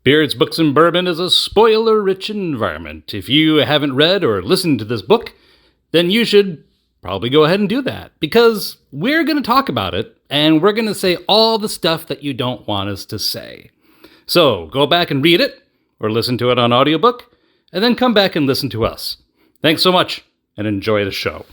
Beards, Books, and Bourbon is a spoiler-rich environment. If you haven't read or listened to this book, then you should probably go ahead and do that, because we're going to talk about it, and we're going to say all the stuff that you don't want us to say. So go back and read it, or listen to it on audiobook, and then come back and listen to us. Thanks so much, and enjoy the show.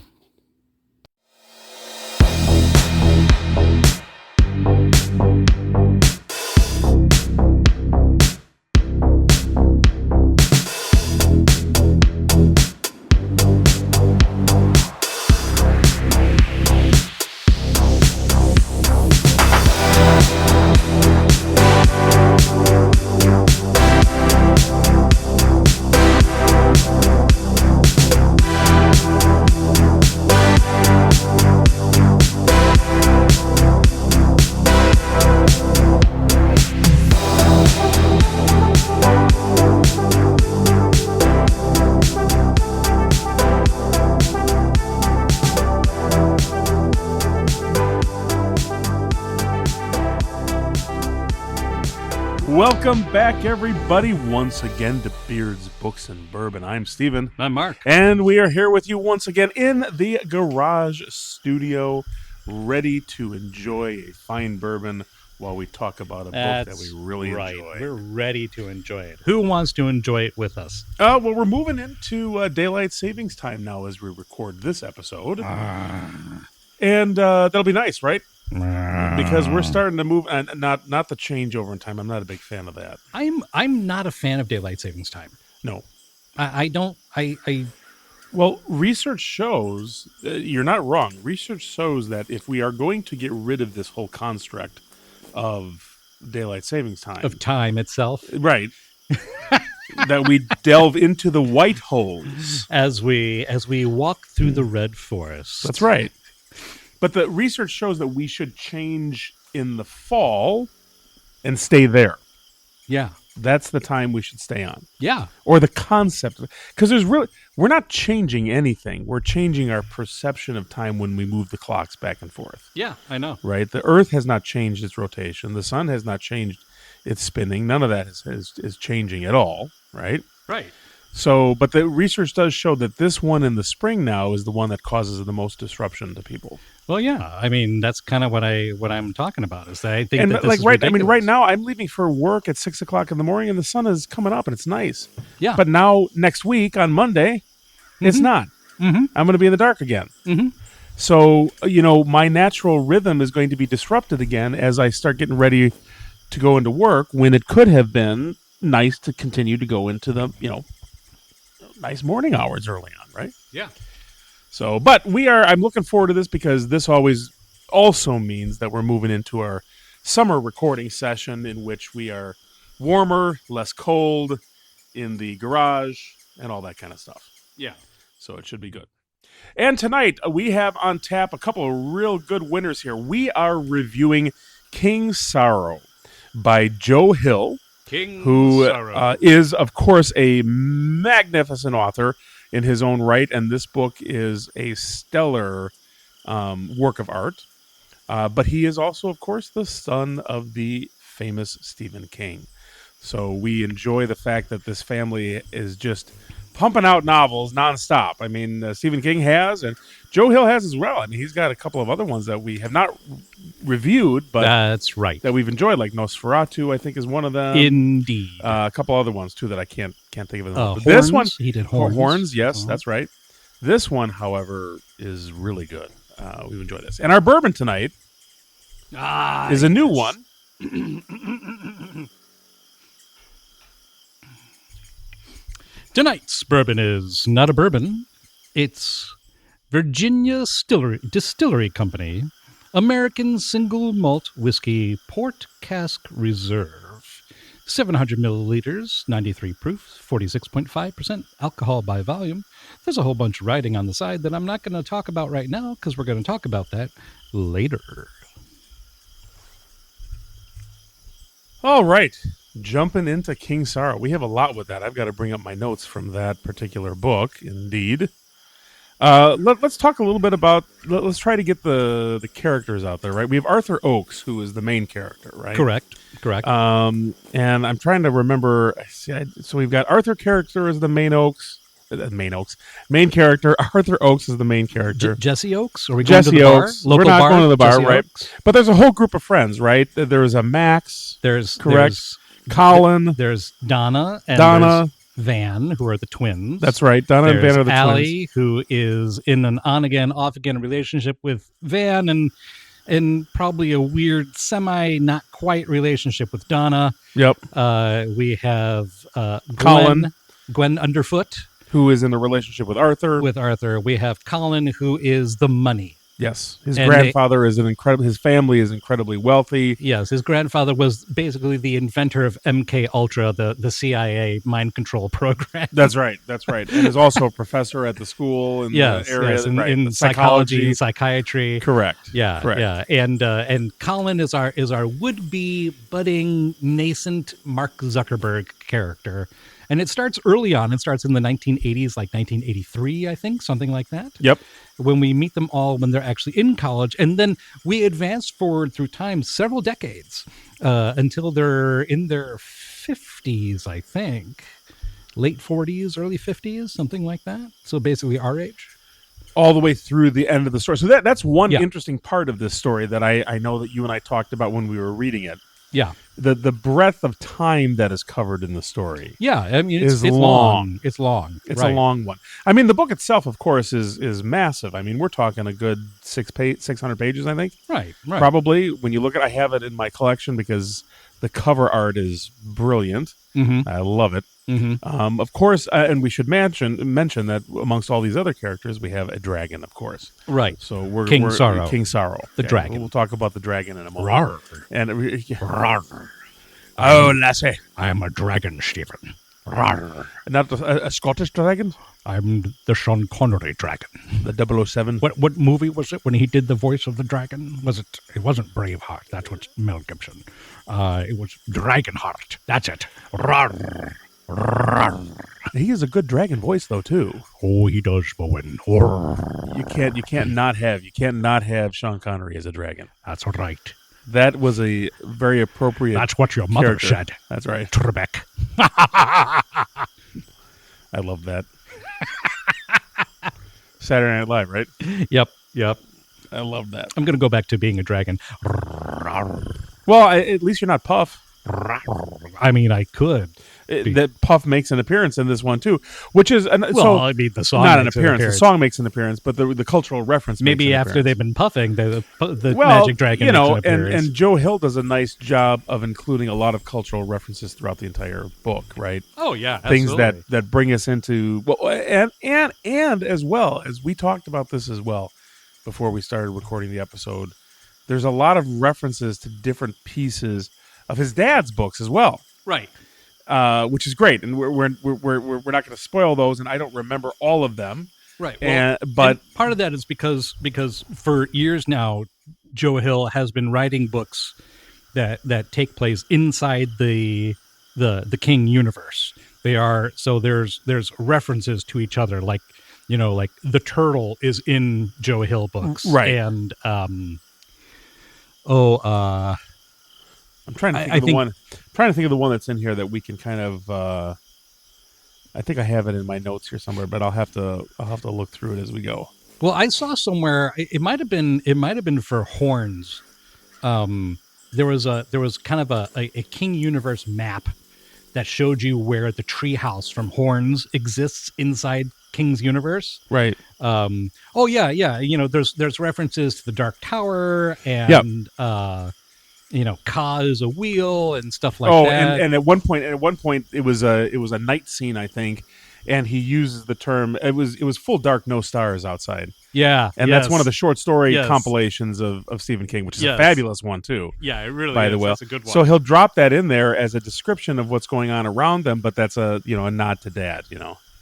Welcome back, everybody, once again to Beards, Books, and Bourbon. I'm Steven. I'm Mark. And we are here with you once again in the garage studio, ready to enjoy a fine bourbon while we talk about a book that we really enjoy. We're ready to enjoy it. Who wants to enjoy it with us? Well, we're moving into daylight savings time now as we record this episode. And that'll be nice, right? Because we're starting to move, and not the changeover in time. I'm not a big fan of that. I'm not a fan of daylight savings time. No, I don't. Well, research shows you're not wrong. Research shows that if we are going to get rid of this whole construct of daylight savings time, of time itself, right, that we delve into the white holes as we walk through the red forest. That's right. But the research shows that we should change in the fall and stay there. Yeah. That's the time we should stay on. Yeah. Or the concept. Because we're not changing anything. We're changing our perception of time when we move the clocks back and forth. Yeah, I know. Right? The Earth has not changed its rotation. The sun has not changed its spinning. None of that is changing at all. Right? Right. So, but the research does show that this one in the spring now is the one that causes the most disruption to people. Well, yeah. I mean, that's kind of what I'm talking about. Is that I think that this is right. ridiculous. I mean, right now I'm leaving for work at 6 o'clock in the morning, and the sun is coming up, and it's nice. Yeah. But now next week on Monday, it's not. Mm-hmm. I'm going to be in the dark again. Mm-hmm. So my natural rhythm is going to be disrupted again as I start getting ready to go into work. When it could have been nice to continue to go into the nice morning hours early on, right? Yeah. So, but I'm looking forward to this because this always also means that we're moving into our summer recording session in which we are warmer, less cold, in the garage, and all that kind of stuff. Yeah. So it should be good. And tonight we have on tap a couple of real good winners here. We are reviewing King Sorrow by Joe Hill, who is, of course, a magnificent author in his own right, and this book is a stellar work of art. But he is also, of course, the son of the famous Stephen King. So we enjoy the fact that this family is just pumping out novels nonstop. I mean, Stephen King has, and Joe Hill has as well. I mean, he's got a couple of other ones that we have not reviewed, but that's right, that we've enjoyed, like Nosferatu, I think, is one of them. Indeed. A couple other ones too that I can't think of. Horns, this one, he did Horns. Horns, yes, that's right. This one, however, is really good. We've enjoyed this, and our bourbon tonight is a new one. Tonight's bourbon is not a bourbon. It's Virginia Distillery Company, American Single Malt Whiskey Port Cask Reserve. 700 milliliters, 93 proof, 46.5% alcohol by volume. There's a whole bunch of writing on the side that I'm not going to talk about right now because we're going to talk about that later. All right. Jumping into King Sorrow. We have a lot with that. I've got to bring up my notes from that particular book, indeed. Let's talk a little bit about. Let's try to get the characters out there, right? We have Arthur Oakes, who is the main character, right? Correct. And I'm trying to remember. So we've got Arthur character as the main character. Arthur Oakes is the main character. Jesse Oakes? Are we going to the Oakes. bar? Local We're not bar? going to the bar, Jesse right? Oakes? But there's a whole group of friends, right? There's a Max. There's Colin. There's Donna. And Donna. There's Van, who are the twins. That's right. Donna and Van are the Allie, twins. who is in an on-again, off-again relationship with Van, and probably a weird, not-quite relationship with Donna. Yep. We have Colin. Gwen Underfoot, who is in a relationship with Arthur. We have Colin, who is the money. Yes, his grandfather is his family is incredibly wealthy. Yes, his grandfather was basically the inventor of MK Ultra, the CIA mind control program. That's right, and is also a professor at the school in the area in psychology and psychiatry. Correct. Yeah. And Colin is our would-be budding nascent Mark Zuckerberg character. And it starts early on. It starts in the 1980s, like 1983, I think, something like that. Yep. When we meet them all when they're actually in college. And then we advance forward through time several decades until they're in their 50s, I think. Late 40s, early 50s, something like that. So basically our age. All the way through the end of the story. So that's one interesting part of this story that I know that you and I talked about when we were reading it. Yeah. The breadth of time that is covered in the story. Yeah, I mean it's long. It's long. It's a long one. I mean, the book itself, of course, is massive. I mean, we're talking a good 600 pages, I think. Right. Probably. When you look at, I have it in my collection because the cover art is brilliant. Mm-hmm. I love it. Mm-hmm. Of course, and we should mention that amongst all these other characters, we have a dragon, of course. Right. So we're King Sorrow. King Sorrow, the dragon. We'll talk about the dragon in a moment. Rawr. And Rawr. Oh, lassie, I am a dragon, Stephen. Rawr. Not a Scottish dragon. I'm the Sean Connery dragon. The 007. What movie was it when he did the voice of the dragon? It wasn't Braveheart. That's what Mel Gibson. It was Dragonheart. That's it. Rawr. He has a good dragon voice though too. Oh, he does, Bowen. You can't not have Sean Connery as a dragon. That's right. That was a very appropriate. That's what your mother character. said. That's right. Trebek. I love that. Saturday Night Live, right? Yep. I love that. I'm going to go back to being a dragon. Well, at least you're not Puff. I mean, I could. That Puff makes an appearance in this one too, which is I mean, the song not an appearance. The song makes an appearance, but the cultural reference. Maybe makes an after appearance. they've been puffing, the magic dragon. You know, makes an appearance. and Joe Hill does a nice job of including a lot of cultural references throughout the entire book, right? Oh yeah, things that bring us into and as well as we talked about this as well before we started recording the episode. There's a lot of references to different pieces of his dad's books as well, right? Which is great, and we're not going to spoil those, and I don't remember all of them, right? Well, but part of that is because for years now, Joe Hill has been writing books that take place inside the King universe. They are so there's references to each other, like the turtle is in Joe Hill books, right? And I'm trying to think of the one. Trying to think of the one that's in here that we can kind of. I think I have it in my notes here somewhere, but I'll have to look through it as we go. Well, I saw somewhere it might have been for Horns. There was kind of a King Universe map that showed you where the treehouse from Horns exists inside King's Universe. Right. Oh yeah. There's references to the Dark Tower and Ka is a wheel and stuff like that. And at one point it was a night scene, I think, and he uses the term. It was full dark, no stars outside. Yeah, and that's one of the short story compilations of Stephen King, which is a fabulous one too. Yeah, it really by is. the way, That's a good one. So he'll drop that in there as a description of what's going on around them, but that's a nod to Dad.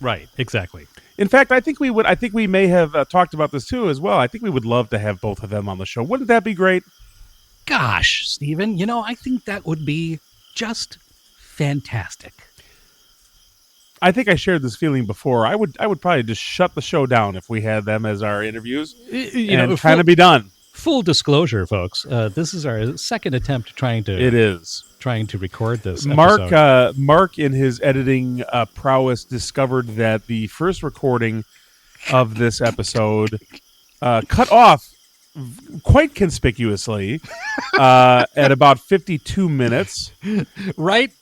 Right, exactly. In fact, I think we may have talked about this too as well. I think we would love to have both of them on the show. Wouldn't that be great? Gosh, Stephen, I think that would be just fantastic. I think I shared this feeling before. I would probably just shut the show down if we had them as our interviews and kind of be done. Full disclosure, folks. This is our second attempt trying to record this episode. Mark, in his editing prowess, discovered that the first recording of this episode cut off quite conspicuously at about 52 minutes. Right.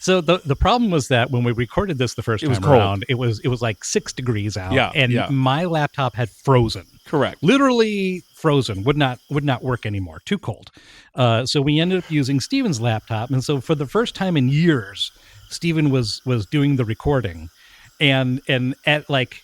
So the problem was that when we recorded this the first time around, it was like 6 degrees out, my laptop had frozen. Correct. Literally frozen. Would not work anymore. Too cold. So we ended up using Steven's laptop, and so for the first time in years, Steven was doing the recording, and at like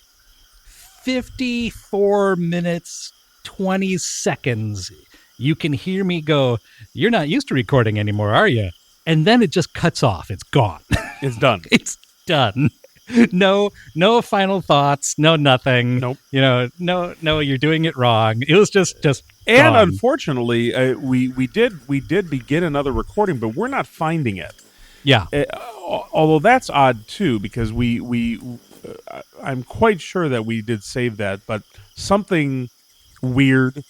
54 minutes 20 seconds, you can hear me go, "You're not used to recording anymore, are you?" And then it just cuts off. It's gone. It's done. It's done. No final thoughts. No nothing. Nope. No. You're doing it wrong. It was just. And gone. Unfortunately, we did begin another recording, but we're not finding it. Yeah. Although that's odd too, because I'm quite sure that we did save that, but something weird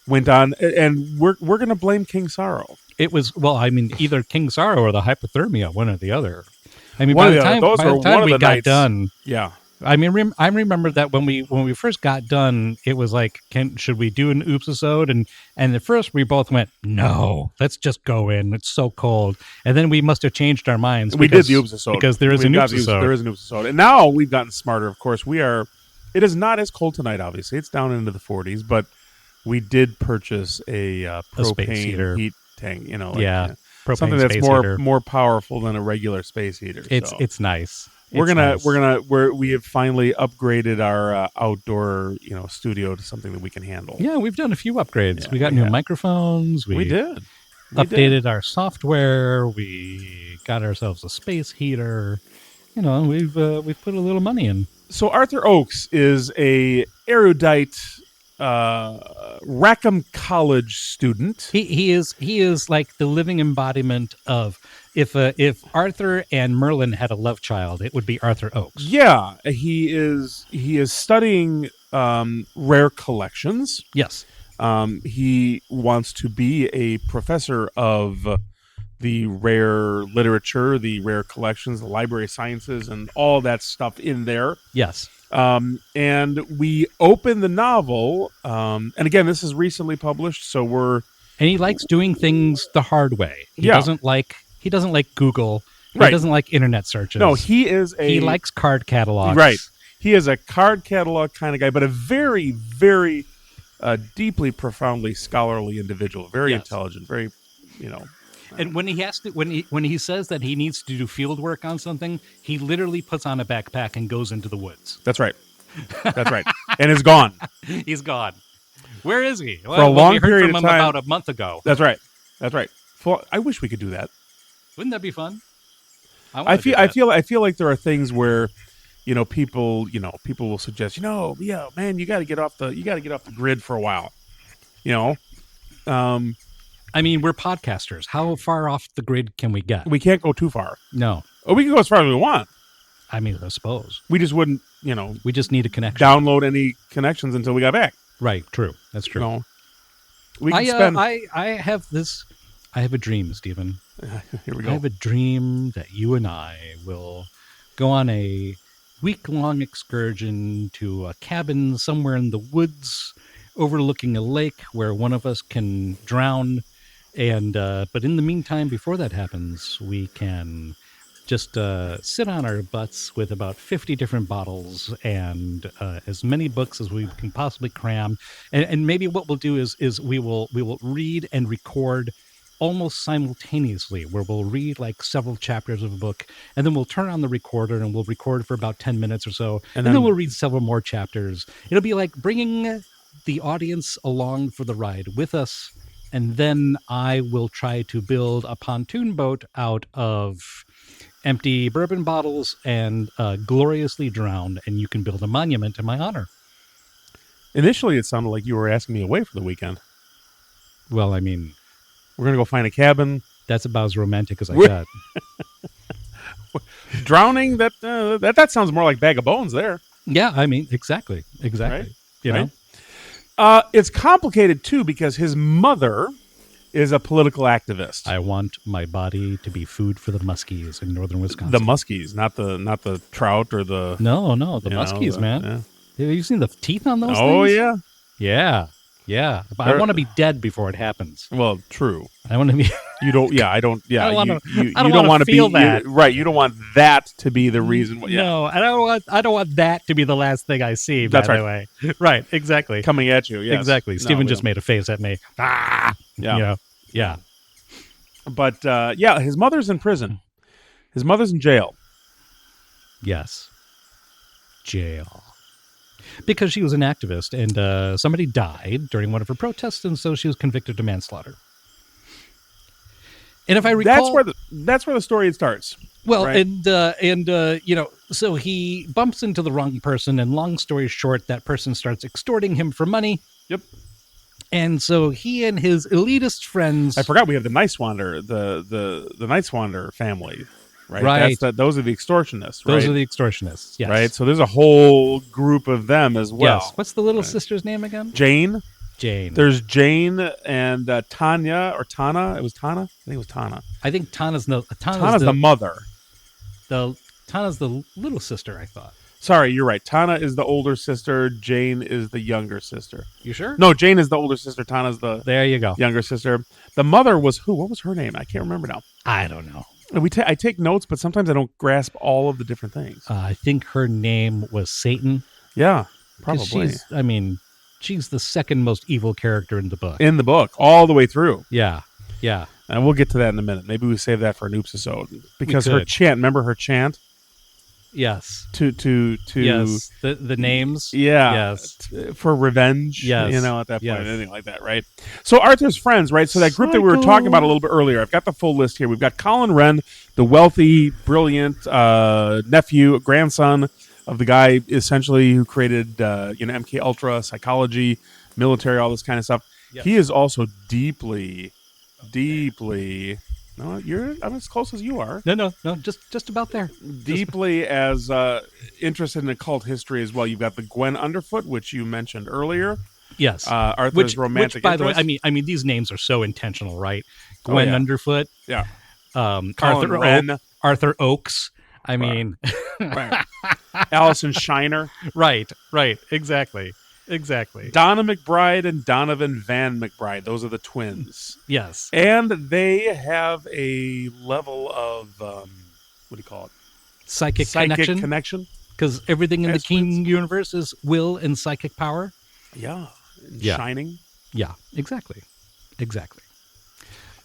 went on, and we're going to blame King Sorrow. It was, either King Sorrow or the hypothermia, one or the other. I mean, by by the time we got nights, done, yeah. I mean, I remember that when we first got done, it was like, should we do an oops-isode? And at first we both went, no, let's just go in. It's so cold. And then we must have changed our minds. We did the oops-isode because there is an oops-isode. There is an oops-isode, and now we've gotten smarter. Of course, it is not as cold tonight. Obviously, it's down into the 40s, but we did purchase a propane heat tank. Something that's more powerful than a regular space heater. It's nice. We have finally upgraded our outdoor studio to something that we can handle. Yeah, we've done a few upgrades. Yeah, we got new microphones. We did. Updated our software. We got ourselves a space heater. We've put a little money in. So Arthur Oakes is a erudite Rackham College student. He is like the living embodiment of if Arthur and Merlin had a love child, it would be Arthur Oakes. Yeah, he is studying rare collections. Yes. He wants to be a professor of the rare literature, the rare collections, the library sciences, and all that stuff in there. Yes. And we open the novel, and again, this is recently published, so and he likes doing things the hard way. He doesn't like Google. He doesn't like internet searches. No, he likes card catalogs. Right. He is a card catalog kind of guy, but a very, very deeply, profoundly scholarly individual. Very intelligent. Very, And when he says that he needs to do field work on something, he literally puts on a backpack and goes into the woods. That's right. That's right. And is gone. He's gone. Where is he? For a long we heard period from of him time. about a month ago. That's right. That's right. I wish we could do that. Wouldn't that be fun? I feel like there are things where, people will suggest, man, you got to get off the grid for a while. I mean, we're podcasters. How far off the grid can we get? We can't go too far. No. Oh, we can go as far as we want. I mean, I suppose. We just wouldn't, We just need a connection. Download any connections until we got back. Right. True. That's true. We can spend... I have a dream, Stephen. Here we go. I have a dream that you and I will go on a week-long excursion to a cabin somewhere in the woods overlooking a lake where one of us can drown. And but in the meantime, before that happens, we can just sit on our butts with about 50 different bottles and as many books as we can possibly cram. And maybe what we'll do is we will read and record almost simultaneously, where we'll read like several chapters of a book, and then we'll turn on the recorder and we'll record for about 10 minutes or so, and then we'll read several more chapters. It'll be like bringing the audience along for the ride with us. And then I will try to build a pontoon boat out of empty bourbon bottles and gloriously drowned, and you can build a monument in my honor. Initially, it sounded like you were asking me away for the weekend. Well, I mean... We're going to go find a cabin. That's about as romantic as I got. Drowning, that sounds more like bag of bones there. Yeah, I mean, exactly. Right? You Right? know? It's complicated, too, because his mother is a political activist. I want my body to be food for the muskies in northern Wisconsin. The muskies, not the trout or the... No, the muskies, man. Yeah. Have you seen the teeth on those things? Oh, yeah. Yeah. But I want to be dead before it happens. Well, true. I want to be... You don't... Yeah, I don't... Yeah, I you don't don't want to feel be... that. Right, you don't want that to be the reason... Yeah. No, I don't want that to be the last thing I see, That's by the way. Right, exactly. Coming at you, yes. Exactly. No, Stephen we just don't. made a face at me. Ah! Yeah. You know? Yeah. But, his mother's in prison. His mother's in jail. Yes. Jail. Because she was an activist, and somebody died during one of her protests, and so she was convicted of manslaughter. And if I recall, that's where the story starts. well, right? so he bumps into the wrong person, and long story short, that person starts extorting him for money. Yep. And so he and his elitist friends. I forgot we have the Nightswander, the Nightswander family, right? Right. Those are the extortionists, right? Those are the extortionists. Yes. Right. So there's a whole group of them as well. Yes. What's the little sister's name again? Jane. Jane. There's Jane and Tanya or Tana. It was Tana. I think it was Tana. I think Tana's Tana's the mother. Tana's the little sister, I thought. Sorry, you're right. Tana is the older sister. Jane is the younger sister. You sure? No, Jane is the older sister. Tana's the There you go. younger sister. The mother was who? What was her name? I can't remember now. I don't know. I take notes, but sometimes I don't grasp all of the different things. I think her name was Satan. Yeah, 'Cause probably. She's the second most evil character in the book. In the book, all the way through. Yeah. And we'll get to that in a minute. Maybe we save that for an episode. Because her could. chant, remember her chant? Yes. To Yes. The names. Yeah. Yes. For revenge. Yes. You know, at that point, Yes. anything like that, right? So Arthur's friends, right? So that group that we were talking about a little bit earlier, I've got the full list here. We've got Colin Wren, the wealthy, brilliant grandson of the guy essentially who created MK Ultra, psychology, military, all this kind of stuff. Yes. He is also deeply no, I'm as close as you are. No, just about there. Deeply as interested in occult history as well. You've got the Gwen Underfoot, which you mentioned earlier. Yes. Arthur's romantic which, by the way, interest. I mean, these names are so intentional, right? Gwen Underfoot. Yeah. Arthur Oakes. I mean, right. Allison Shiner. Right. Exactly. Donna McBride and Donovan Van McBride. Those are the twins. Yes. And they have a level of, what do you call it? Psychic connection. Because everything in the King universe is will and psychic power. Yeah. Yeah. Shining. Yeah, exactly.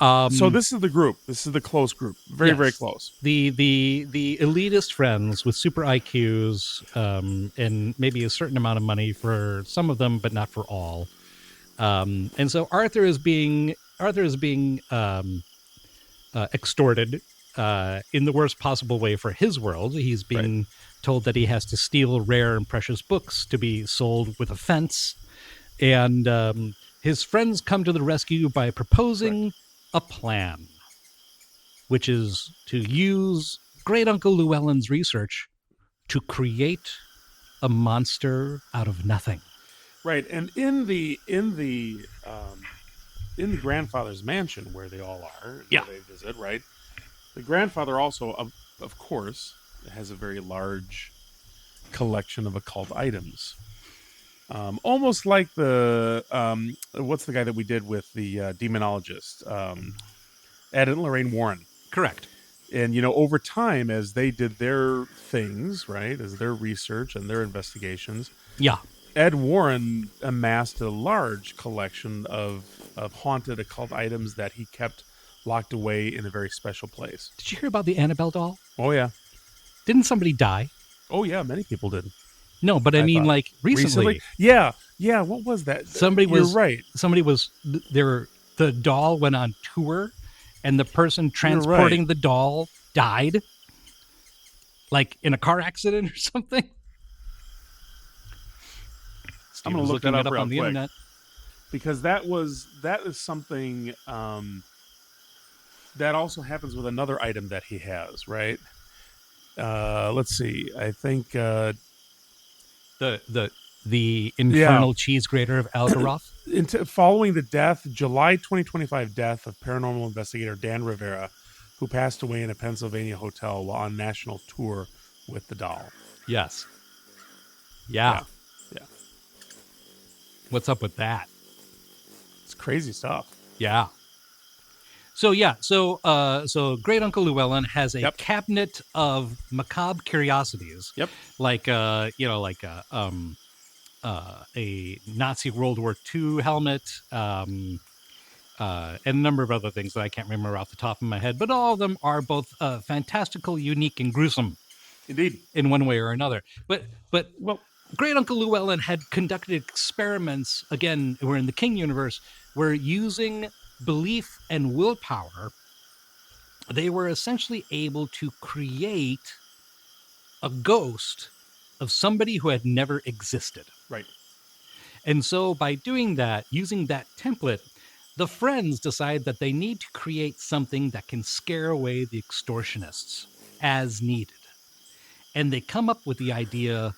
So this is the group. This is the close group. Very, very close. The elitist friends with super IQs and maybe a certain amount of money for some of them, but not for all. And so Arthur is being extorted in the worst possible way for his world. He's being told that he has to steal rare and precious books to be sold with a fence. And his friends come to the rescue by proposing a plan, which is to use Great Uncle Llewellyn's research to create a monster out of nothing. Right, and in the grandfather's mansion where they all are, where they visit, right? The grandfather also, of course, has a very large collection of occult items. Almost like the what's the guy that we did with the demonologist, Ed and Lorraine Warren. Correct. And over time, as they did their things, right, as their research and their investigations, Ed Warren amassed a large collection of haunted occult items that he kept locked away in a very special place. Did you hear about the Annabelle doll? Oh yeah. Didn't somebody die? Oh yeah, many people did. No, but I mean, like recently. Yeah. What was that? You're right. Somebody was there. The doll went on tour, and the person transporting the doll died, like in a car accident or something. I'm going to look that up real on the quick, internet because that is something that also happens with another item that he has, right? let's see. I think the infernal cheese grater of Algaroth. Following the July 2025 death of paranormal investigator Dan Rivera, who passed away in a Pennsylvania hotel while on national tour with the doll. Yes. Yeah. What's up with that? It's crazy stuff. Yeah. So Great Uncle Llewellyn has a cabinet of macabre curiosities. Yep. Like a Nazi World War II helmet, and a number of other things that I can't remember off the top of my head, but all of them are both fantastical, unique, and gruesome. Indeed. In one way or another. But Great Uncle Llewellyn had conducted experiments, again, we're in the King universe, where using belief and willpower, they were essentially able to create a ghost of somebody who had never existed. Right. And so by doing that, using that template, the friends decide that they need to create something that can scare away the extortionists as needed. And they come up with the idea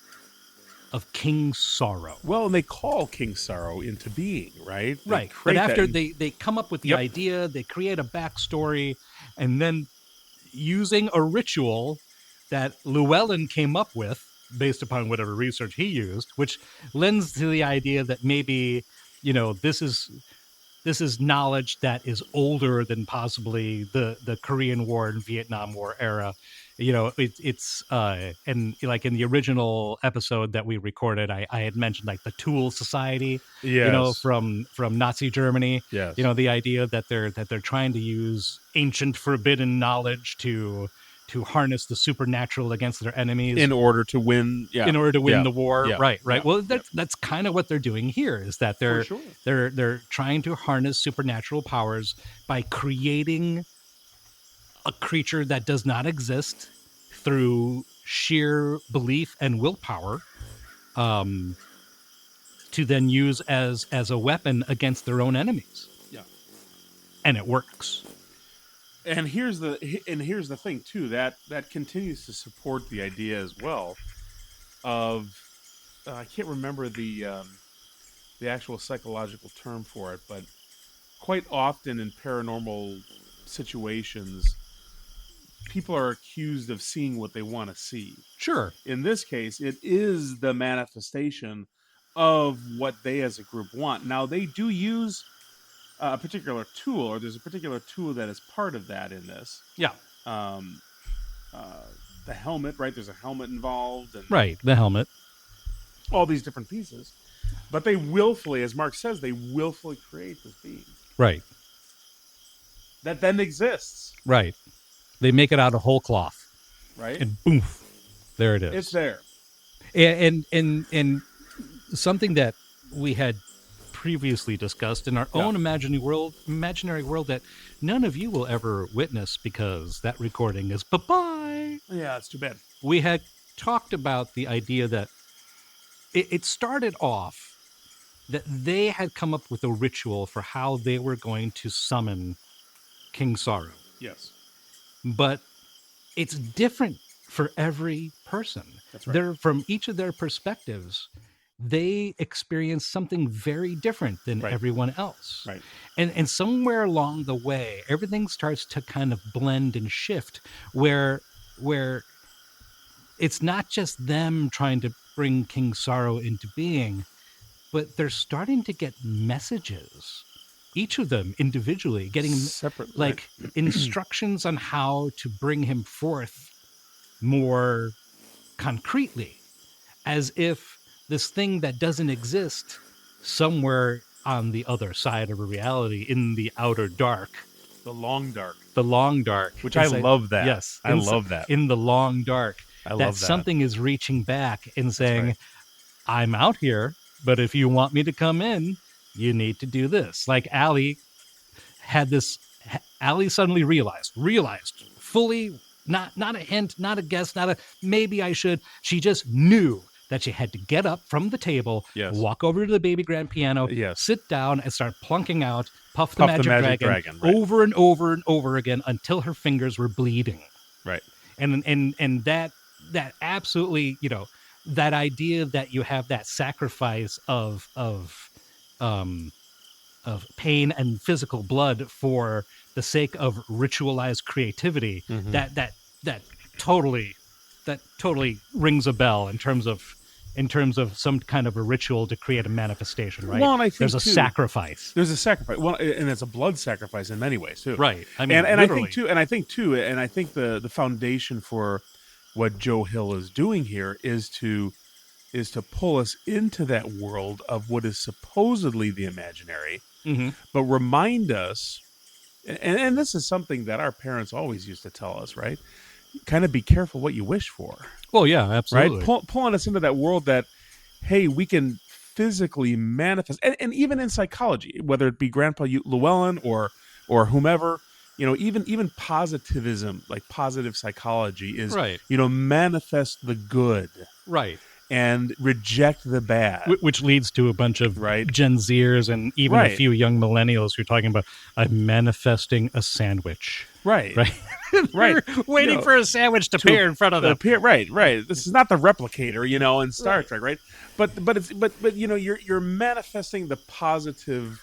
of King Sorrow. Well, and they call King Sorrow into being, right? Right. But after they come up with the idea, they create a backstory, and then using a ritual that Llewellyn came up with, based upon whatever research he used, which lends to the idea that maybe, this is knowledge that is older than possibly the Korean War and Vietnam War era. It's and like in the original episode that we recorded, I had mentioned like the Tool Society, from Nazi Germany. Yes. The idea that they're trying to use ancient forbidden knowledge to harness the supernatural against their enemies in order to win. Yeah. In order to win the war. Yeah. Right. Yeah. Well, that's kind of what they're doing here, is that they're trying to harness supernatural powers by creating a creature that does not exist through sheer belief and willpower, to then use as a weapon against their own enemies. Yeah. And it works. And here's the thing too, that continues to support the idea as well of I can't remember the actual psychological term for it, but quite often in paranormal situations, people are accused of seeing what they want to see. Sure. In this case, it is the manifestation of what they as a group want. Now, they do use a particular tool, or there's a particular tool that is part of that in this. Yeah. The helmet, right? There's a helmet involved. And right, the helmet. All these different pieces. But they willfully, as Mark says, they willfully create this being. Right. That then exists. Right. They make it out of whole cloth. Right. And boom, there it is. It's there. And something that we had previously discussed in our own imaginary world that none of you will ever witness because that recording is bye-bye. Yeah, it's too bad. We had talked about the idea that it started off that they had come up with a ritual for how they were going to summon King Sorrow. Yes. But it's different for every person. That's right. They're, from each of their perspectives, they experience something very different than everyone else. Right. And somewhere along the way, everything starts to kind of blend and shift where it's not just them trying to bring King Sorrow into being, but they're starting to get messages, each of them individually, getting separate, like instructions on how to bring him forth more concretely, as if this thing that doesn't exist somewhere on the other side of a reality, in the outer dark. The long dark. Which I love that. Yes. I love that. In the long dark. I love that. Something is reaching back and saying, I'm out here, but if you want me to come in, you need to do this. Like Allie had this, Allie suddenly realized fully, not a hint, not a guess, not a maybe I should. She just knew that she had to get up from the table, walk over to the baby grand piano, sit down and start plunking out Puff the Magic Dragon right. over and over and over again until her fingers were bleeding. Right. and that absolutely, that idea that you have that sacrifice of pain and physical blood for the sake of ritualized creativity, that totally rings a bell in terms of some kind of a ritual to create a manifestation, right? Well, and I think there's a sacrifice. There's a sacrifice. Well, and it's a blood sacrifice in many ways too. Right. I mean, and I think the foundation for what Joe Hill is doing here is to pull us into that world of what is supposedly the imaginary, but remind us, and this is something that our parents always used to tell us, right? Kind of be careful what you wish for. Well, yeah, absolutely. Right? Pulling us into that world that, hey, we can physically manifest, and even in psychology, whether it be Grandpa Llewellyn or whomever, even positivism, like positive psychology is, right. Manifest the good. Right. And reject the bad. Which leads to a bunch of Gen Zers and even a few young millennials who are talking about, I'm manifesting a sandwich. Right. Waiting for a sandwich to appear in front of them. Right. This is not the replicator, in Star Trek, right? But you're manifesting the positive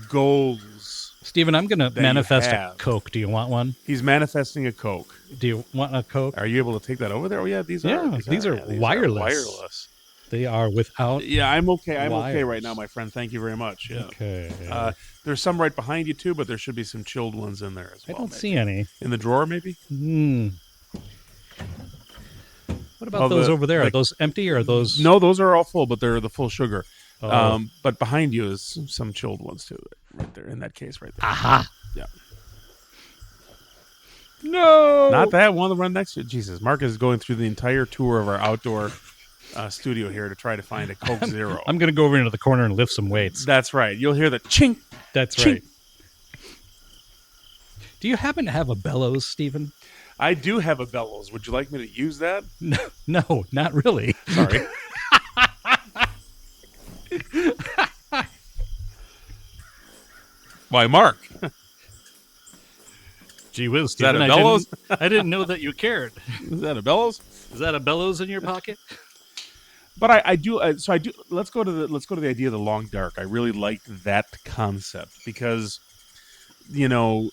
goals. Stephen, I'm going to manifest a Coke. Do you want one? He's manifesting a Coke. Do you want a Coke? Are you able to take that over there? Oh, yeah, these are wireless. They are without. Yeah, I'm okay. I'm okay right now, my friend. Thank you very much. Yeah. Okay. There's some right behind you too, but there should be some chilled ones in there as well. I don't see any in the drawer, maybe. What about those over there? Are those empty or are those? No, those are all full, but they're the full sugar. But behind you is some chilled ones too, right there in that case, right there. Aha. Yeah. No, not that one. The one next to it. Jesus, Mark is going through the entire tour of our outdoor studio here to try to find a Coke Zero. I'm going to go over into the corner and lift some weights. That's right. You'll hear the chink. That's chink. Right. Do you happen to have a bellows, Stephen? I do have a bellows. Would you like me to use that? No, not really. Sorry. Why, Mark? Gee whiz, Stephen, is that a bellows? I didn't know that you cared. Is that a bellows? Is that a bellows in your pocket? But I do. So I do. Let's go to the idea of the long dark. I really like that concept because, I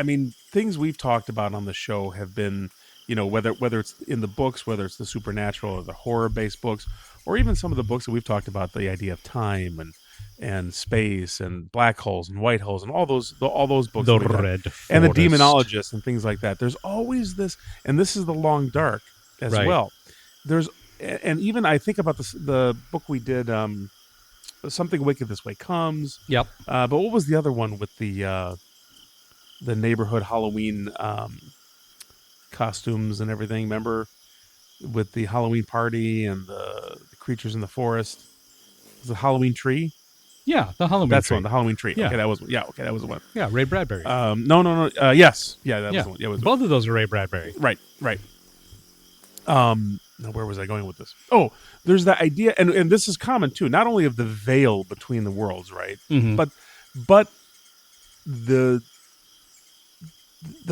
mean, things we've talked about on the show have been, whether it's in the books, whether it's the supernatural or the horror-based books, or even some of the books that we've talked about, the idea of time and space and black holes and white holes and all those books, the Red Forest. And the demonologists and things like that. There's always this, and this is the long dark as well. And even I think about the book we did, Something Wicked This Way Comes. Yep. But what was the other one with the neighborhood Halloween costumes and everything? Remember, with the Halloween party and the creatures in the forest. Was it Halloween Tree? Yeah, the Halloween. That's tree. one. The Halloween Tree. Yeah. Okay, that was the one. Yeah, Ray Bradbury. No. Yes. Yeah, that was the one. Yeah, both of those are Ray Bradbury. Right. Now, where was I going with this? Oh, there's that idea, and this is common too, not only of the veil between the worlds, right? Mm-hmm. But the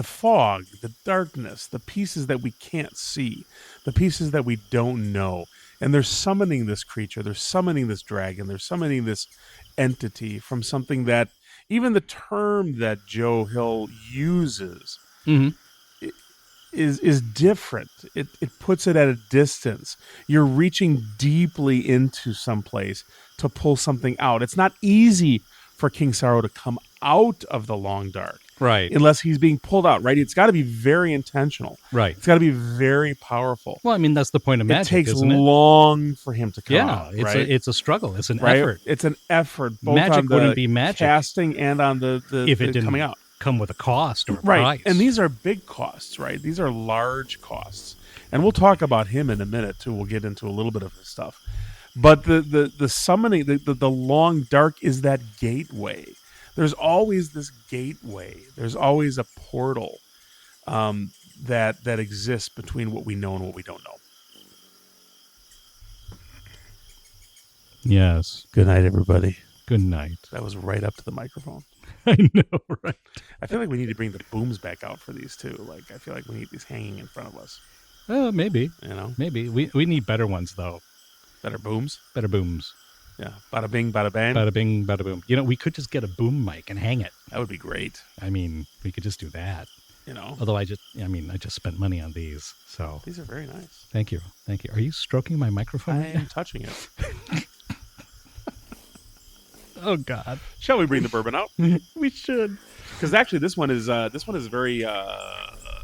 fog, the darkness, the pieces that we can't see, the pieces that we don't know. And they're summoning this creature, they're summoning this dragon, they're summoning this entity from something that, even the term that Joe Hill uses is different. It puts it at a distance. You're reaching deeply into someplace to pull something out. It's not easy for King Sorrow to come out of the long dark. Right. Unless he's being pulled out, right? It's got to be very intentional. Right. It's got to be very powerful. Well, I mean, that's the point of magic, It takes isn't it? long for him to come out. Yeah, it's a struggle. It's an right? effort. It's an effort. Both magic on the wouldn't be magic casting and on the if it didn't coming out. Come with a cost or a right. price. And these are big costs, right? These are large costs. And we'll talk about him in a minute, too. We'll get into a little bit of his stuff. But the summoning, the long dark is that gateway. There's always this gateway. There's always a portal that exists between what we know and what we don't know. Yes. Good night, everybody. Good night. That was right up to the microphone. I know, right? I feel like we need to bring the booms back out for these too. Like I feel like we need these hanging in front of us. Maybe. Maybe. We need better ones, though. Better booms? Better booms. Yeah. Bada bing, bada bang. Bada bing, bada boom. We could just get a boom mic and hang it. That would be great. I mean, we could just do that. Although I just spent money on these. So these are very nice. Thank you. Are you stroking my microphone? I am touching it. Oh God! Shall we bring the bourbon out? We should. Because actually, this one is very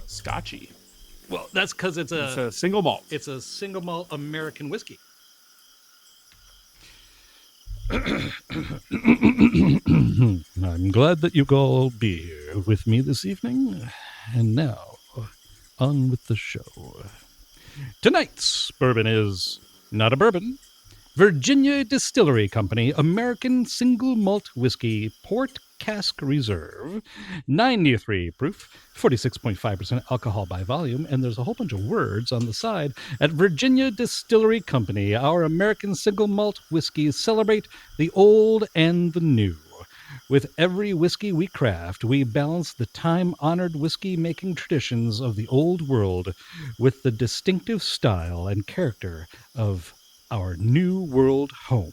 scotchy. Well, that's because it's a single malt. It's a single malt American whiskey. I'm glad that you could all be here with me this evening. And now, on with the show. Tonight's bourbon is not a bourbon. Virginia Distillery Company American Single Malt Whiskey Port Cask Reserve, 93 proof, 46.5% alcohol by volume, and there's a whole bunch of words on the side. At Virginia Distillery Company, our American Single Malt Whiskeys celebrate the old and the new. With every whiskey we craft, we balance the time-honored whiskey-making traditions of the old world with the distinctive style and character of our new world home.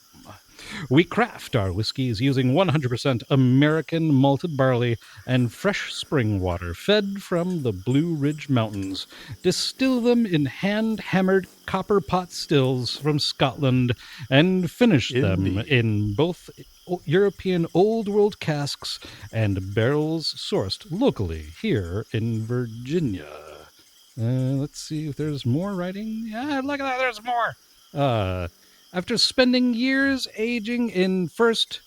We craft our whiskeys using 100% American malted barley and fresh spring water fed from the Blue Ridge Mountains, distill them in hand-hammered copper pot stills from Scotland, and finish them in both European Old World casks and barrels sourced locally here in Virginia. Let's see if there's more writing. Yeah, look at that, there's more. After spending years aging in first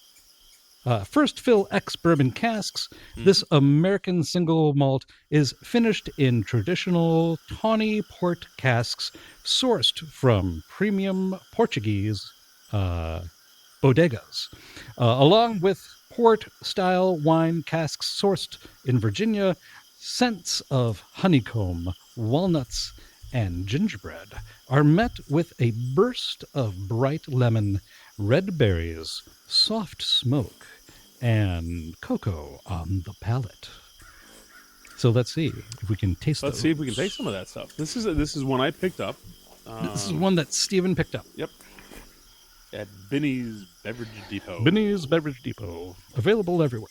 fill ex-bourbon casks, this American single malt is finished in traditional tawny port casks sourced from premium Portuguese bodegas, along with port-style wine casks sourced in Virginia. Scents of honeycomb, walnuts, and gingerbread are met with a burst of bright lemon, red berries, soft smoke, and cocoa on the palate. So let's see if we can taste. Let's see if we can taste some of that stuff. This is one I picked up. This is one that Stephen picked up. Yep. At Binny's Beverage Depot. Binny's Beverage Depot, available everywhere.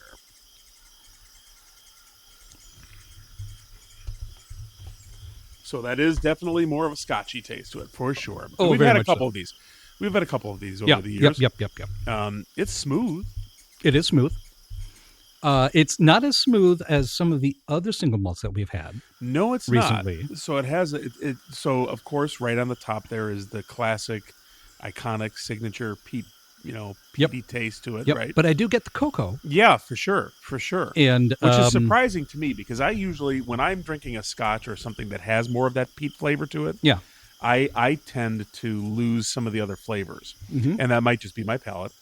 So that is definitely more of a scotchy taste to it, for sure. Oh, we've very had a much couple so. of these. We've had a couple of these over the years. Yep. It's smooth. It is smooth. It's not as smooth as some of the other single malts that we've had. No, it's recently. not. So it has so of course, right on the top there is the classic, iconic signature peaty taste to it, right? But I do get the cocoa. Yeah, for sure. And which is surprising to me because I usually, when I'm drinking a scotch or something that has more of that peat flavor to it, I tend to lose some of the other flavors, and that might just be my palate.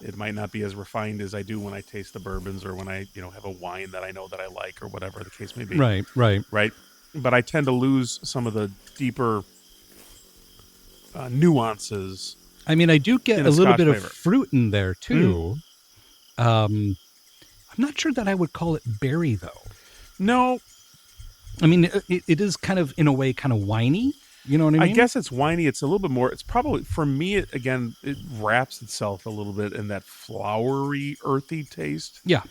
It might not be as refined as I do when I taste the bourbons or when I have a wine that I know that I like or whatever the case may be. Right. But I tend to lose some of the deeper nuances. I mean, I do get a little bit flavor. Of fruit in there too. I'm not sure that I would call it berry though. No, I mean it is kind of in a way kind of winey. You know what I mean? I guess it's winey. It's a little bit more. It's probably for me. It wraps itself a little bit in that flowery, earthy taste. Yeah.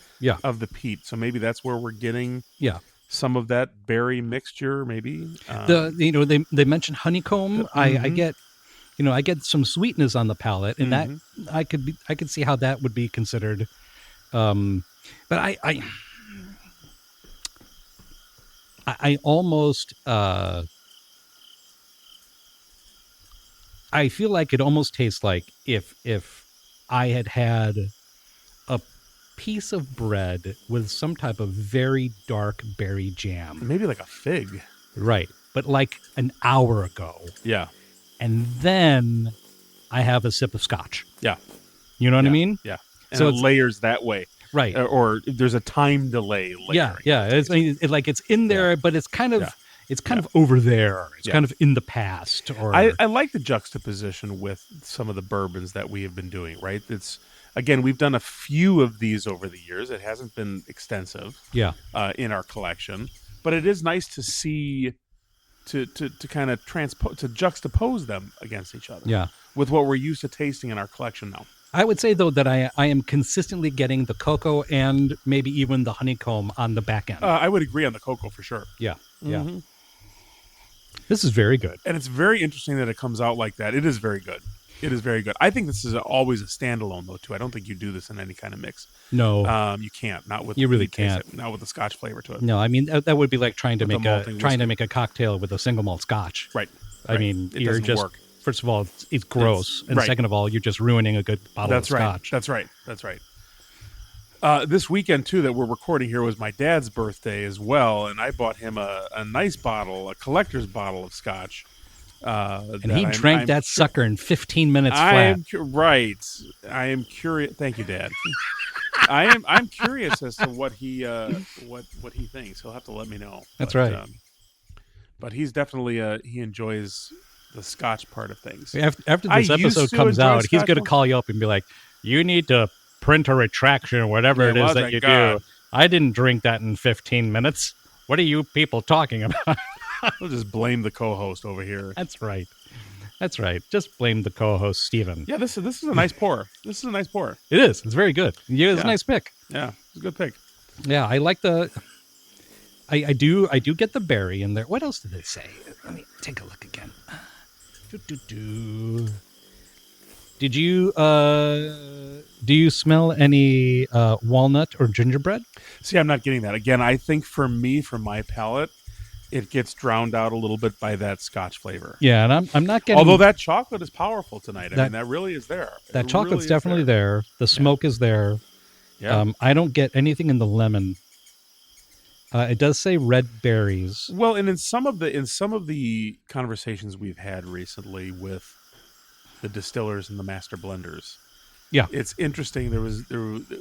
Of the peat. So maybe that's where we're getting. Yeah. Some of that berry mixture, maybe. They mentioned honeycomb. I get. I get some sweetness on the palate, and that I could see how that would be considered. But I almost I feel like it almost tastes like if I had a piece of bread with some type of very dark berry jam, maybe like a fig, right? But like an hour ago, yeah. And then I have a sip of scotch. Yeah. You know what I mean? Yeah. And so it layers that way. Right. Or there's a time delay layering. Yeah. It's in there, but it's kind of over there. It's kind of in the past. Or I like the juxtaposition with some of the bourbons that we have been doing, right? again, we've done a few of these over the years. It hasn't been extensive Yeah. in our collection, but it is nice to see to kind of to juxtapose them against each other. Yeah. With what we're used to tasting in our collection now. I would say, though, that I am consistently getting the cocoa and maybe even the honeycomb on the back end. I would agree on the cocoa for sure. Yeah. Yeah. Mm-hmm. This is very good. And it's very interesting that it comes out like that. It is very good. It is very good. I think this is always a standalone, though, too. I don't think you do this in any kind of mix. No. You can't. Not with you really can't. Not with the Scotch flavor to it. No, I mean that would be like trying to make a cocktail with a single malt Scotch. Right. I mean, it doesn't work. First of all, it's gross, and second of all, you're just ruining a good bottle of Scotch. That's right. That's right. This weekend too that we're recording here was my dad's birthday as well, and I bought him a nice bottle, a collector's bottle of Scotch. And he drank that sucker in 15 minutes flat. I am curious. Thank you, Dad. I'm curious as to what he thinks. He'll have to let me know. That's right. But he's definitely he enjoys the Scotch part of things. After this episode comes out, he's going to call you up and be like, "You need to print a retraction or whatever it is that you do. I didn't drink that in 15 minutes. What are you people talking about?" We'll just blame the co-host over here. That's right. Just blame the co-host, Steven. Yeah, this is a nice pour. This is a nice pour. It is. It's very good. Yeah, it's a nice pick. Yeah, it's a good pick. Yeah, I like the... I do get the berry in there. What else did it say? Let me take a look again. Did you do you smell any walnut or gingerbread? See, I'm not getting that. Again, I think for my palate, it gets drowned out a little bit by that Scotch flavor. Yeah, and I'm not getting... Although that chocolate is powerful tonight. I mean, that really is there. That chocolate's definitely there. The smoke is there. Yeah. I don't get anything in the lemon. It does say red berries. Well, and in some of the conversations we've had recently with the distillers and the master blenders, yeah, it's interesting. There was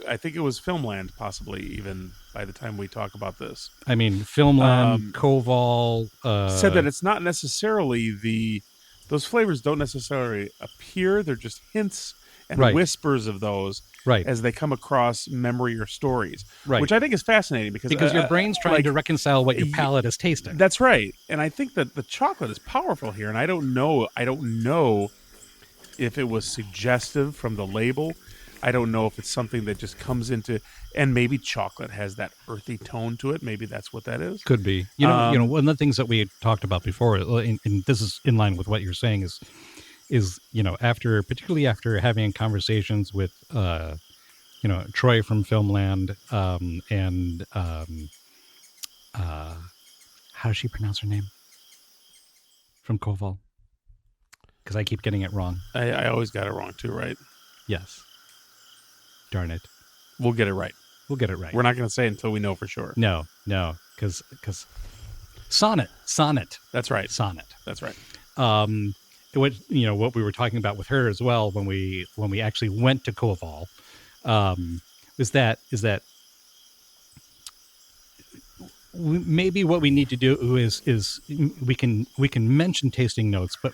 I think it was Filmland, possibly even by the time we talk about this. I mean, Filmland, Koval said that it's not necessarily those flavors don't necessarily appear. They're just hints and whispers of those as they come across memory or stories, which I think is fascinating because your brain's trying to reconcile what your palate is tasting. That's right, and I think that the chocolate is powerful here, and I don't know if it was suggestive from the label. I don't know if it's something that just comes into, and maybe chocolate has that earthy tone to it. Maybe that's what that is. Could be. You know, one of the things that we had talked about before, and this is in line with what you're saying, is particularly after having conversations with Troy from Filmland and how does she pronounce her name from Koval? Because I keep getting it wrong. I always got it wrong too, right? Yes. Darn it. We'll get it right. We're not going to say it until we know for sure. No, because Sonnet. That's right. Sonnet. That's right. What we were talking about with her as well when we actually went to Koval, is that maybe what we need to do is we can mention tasting notes, but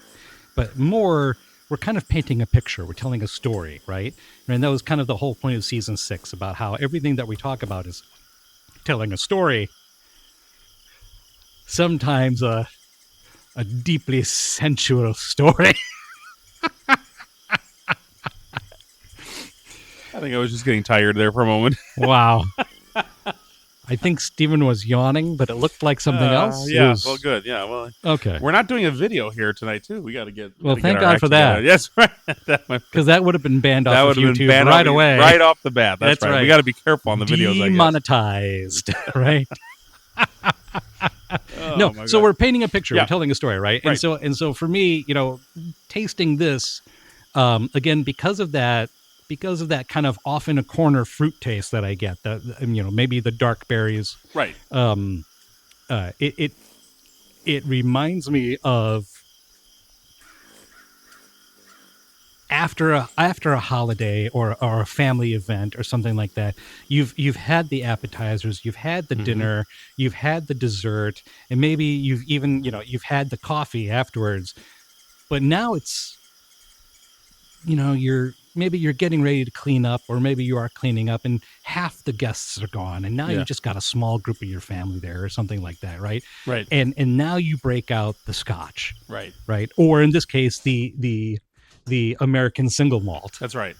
more we're kind of painting a picture. We're telling a story, right? And that was kind of the whole point of season 6 about how everything that we talk about is telling a story. Sometimes a deeply sensual story. I think I was just getting tired there for a moment. Wow. I think Stephen was yawning, but it looked like something else. Yeah, well, good. Yeah, well, okay. We're not doing a video here tonight, too. We got to get. Well, thank God for that. Yes, right. Because that would have been banned off of YouTube right away, right off the bat. That's right. We got to be careful on the videos. Demonetized, right? So we're painting a picture. We're telling a story, right? And so for me, tasting this again because of that kind of off in a corner fruit taste that I get, that maybe the dark berries, right? It reminds me of after a holiday or a family event or something like that. You've had the appetizers, you've had the dinner, you've had the dessert, and maybe you've even you've had the coffee afterwards. But now it's you're getting ready to clean up, or maybe you are cleaning up and half the guests are gone, and now you just got a small group of your family there or something like that, right? Right. And now you break out the scotch. Right. Right. Or in this case, the American single malt. That's right.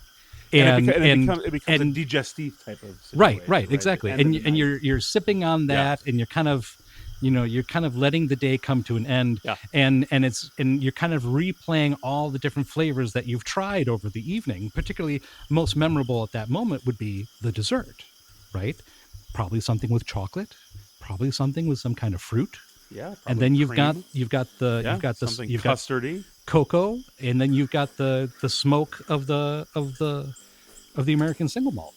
And it becomes a digestif type of situation, right, exactly. And you're sipping on that, and you're kind of, you're kind of letting the day come to an end, and you're kind of replaying all the different flavors that you've tried over the evening. Particularly, most memorable at that moment would be the dessert, right? Probably something with chocolate, probably something with some kind of fruit. Yeah, and then you've cream. you've got custardy, cocoa, and then you've got the smoke of the American single malt.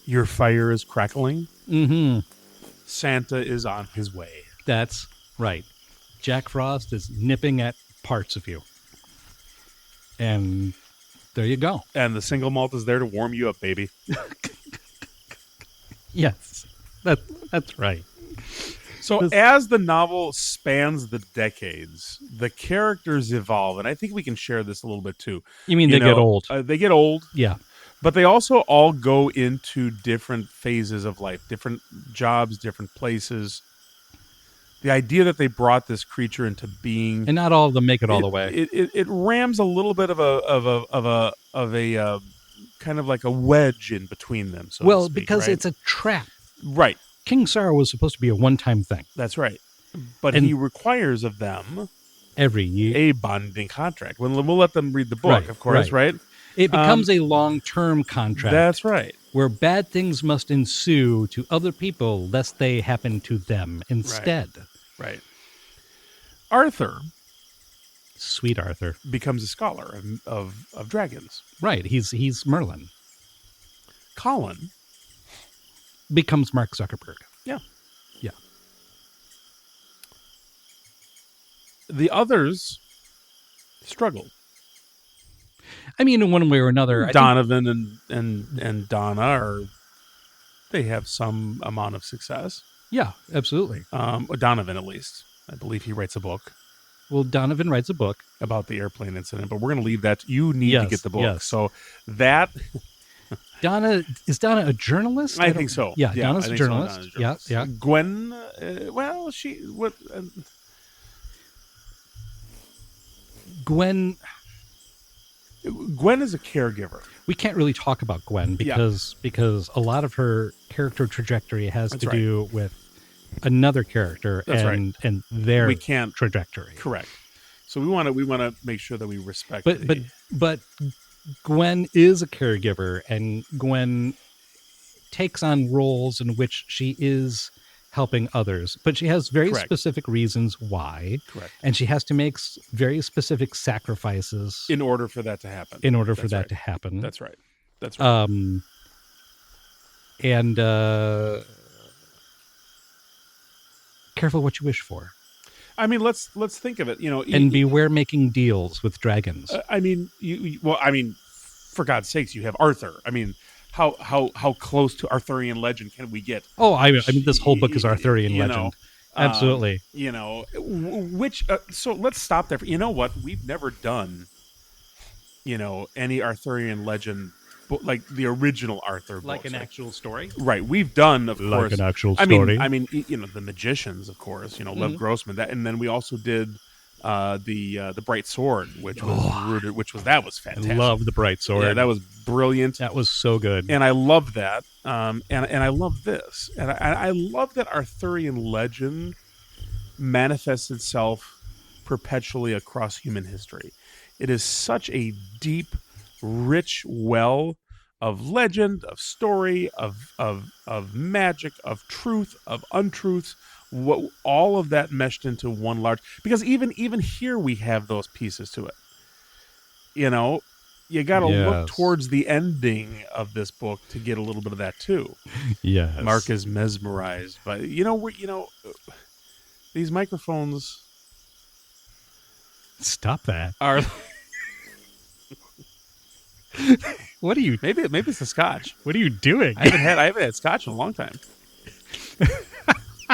Your fire is crackling. Mm-hmm. Santa is on his way. That's right. Jack Frost is nipping at parts of you, and there you go. And the single malt is there to warm you up, baby. Yes, that's right. So as the novel spans the decades, the characters evolve, and I think we can share this a little bit too. You mean they get old? They get old. Yeah. But they also all go into different phases of life, different jobs, different places. The idea that they brought this creature into being, and not all of them make it all the way. It rams a little bit of a kind of like a wedge in between them. So to speak, because right? it's a trap. Right. King Sorrow was supposed to be a one-time thing. That's right. But he requires of them every year a bonding contract. We'll let them read the book, of course, right? It becomes a long-term contract. That's right. Where bad things must ensue to other people lest they happen to them instead. Right. Arthur, sweet Arthur, becomes a scholar of dragons. Right. He's Merlin. Colin becomes Mark Zuckerberg. Yeah. Yeah. The others struggle. I mean, in one way or another, Donovan and Donna they have some amount of success. Yeah, absolutely. Donovan, at least. I believe he writes a book. Well, Donovan writes a book about the airplane incident, but we're going to leave that. You need to get the book. Yes. So that... Donna a journalist? I think so. Yeah, Donna's a journalist. So. Donna's a journalist. Yeah. Gwen, Gwen is a caregiver. We can't really talk about Gwen because a lot of her character trajectory has to do with another character and their trajectory. Correct. So we want to make sure that we respect. But Gwen is a caregiver, and Gwen takes on roles in which she is helping others, but she has very specific reasons why. Correct. And she has to make very specific sacrifices in order for that to happen. To happen. That's right. That's right. And careful what you wish for. I mean, let's think of it. And beware making deals with dragons. For God's sakes, you have Arthur. I mean, how close to Arthurian legend can we get? Oh, I mean, this whole book is Arthurian legend. Absolutely. So let's stop there. You know what? We've never done, any Arthurian legend, like the original Arthur like books, an actual story. Right. We've done, of course, an actual story. I mean, the Magicians, of course. Lev Grossman. That, and then we also did the Bright Sword, which was that was fantastic. I love the Bright Sword. Yeah, that was brilliant. That was so good. And I love that. And I love this. And I love that Arthurian legend manifests itself perpetually across human history. It is such a deep, rich well of legend, of story, of magic, of truth, of untruths. All of that meshed into one large, because even here we have those pieces to it. You got to look towards the ending of this book to get a little bit of that too. Yes. Mark is mesmerized by these microphones. Stop that. Are what are you? Maybe it's the scotch. What are you doing? I haven't had scotch in a long time.